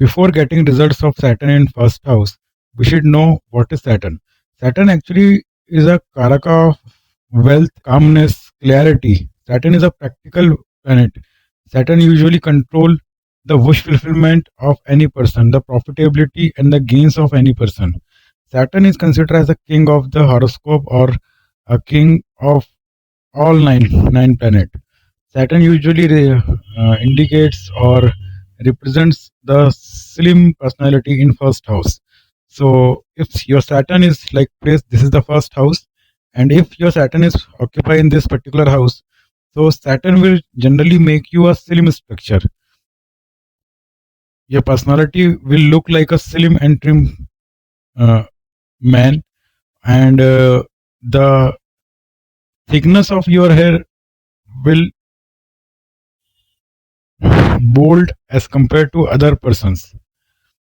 Before getting results of Saturn in first house, we should know what is Saturn. Saturn actually is a karaka of wealth, calmness, clarity. Saturn is a practical planet. Saturn usually control the wish fulfillment of any person, the profitability and the gains of any person. Saturn is considered as a king of the horoscope or a king of all nine planet. Saturn usually indicates or represents the slim personality in first house. So if your Saturn is like placed, this is the first house, and if your Saturn is occupied in this particular house, so Saturn will generally make you a slim structure. Your personality will look like a slim and trim uh, man, and the thickness of your hair will bold as compared to other persons.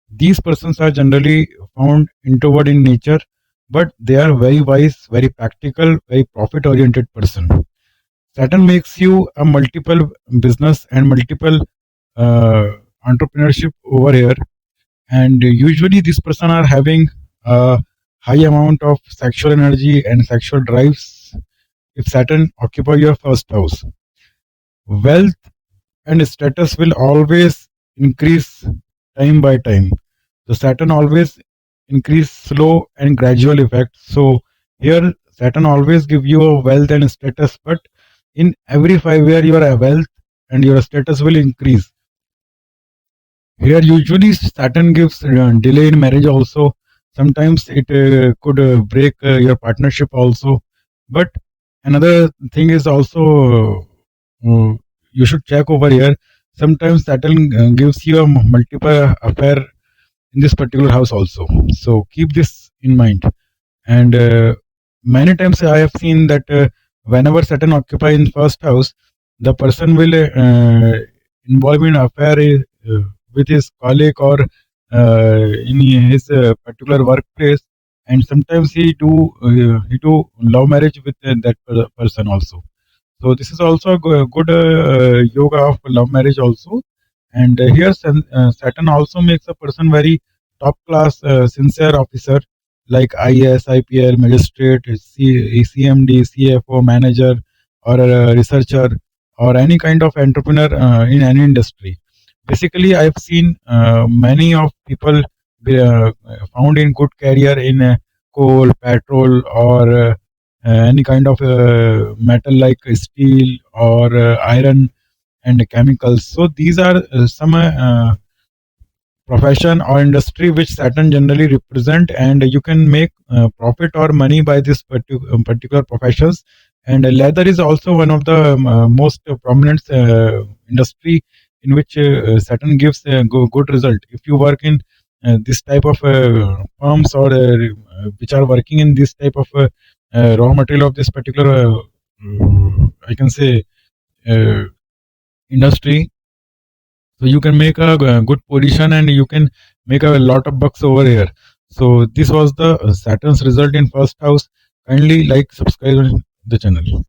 These persons are generally found introvert in nature, but they are very wise, very practical, very profit oriented person. Saturn makes you a multiple business and multiple uh, entrepreneurship over here, and usually these person are having a high amount of sexual energy and sexual drives if Saturn occupy your first house. Wealth and status will always increase time by time. The Saturn always increase slow and gradual effect. So here Saturn always give you a wealth and status, but in every 5 year your wealth and your status will increase. Here usually Saturn gives delay in marriage also. Sometimes it could break your partnership also. But another thing is also you should check over here. Sometimes Saturn gives you a multiple affair in this particular house also. So keep this in mind. And many times I have seen that whenever Saturn occupy in first house, the person will involve in affair with his colleague or in his particular workplace, and sometimes he do love marriage with that person also. So this is also a good yoga of love marriage also. And here Saturn also makes a person very top class sincere officer like IS, IPL, magistrate, CMD, CFO, manager, or a researcher, or any kind of entrepreneur in any industry. Basically, I've seen many of people be, found in good career in coal, petrol, or any kind of metal like steel or iron and chemicals. So these are some profession or industry which Saturn generally represent, and you can make profit or money by this particular professions. And leather is also one of the most prominent industry in which Saturn gives a good result. If you work in this type of firms or which are working in this type of raw material of this particular, I can say, uh, industry, so you can make a good position and you can make a lot of bucks over here. So this was the Saturn's result in first house. Kindly like, subscribe the channel.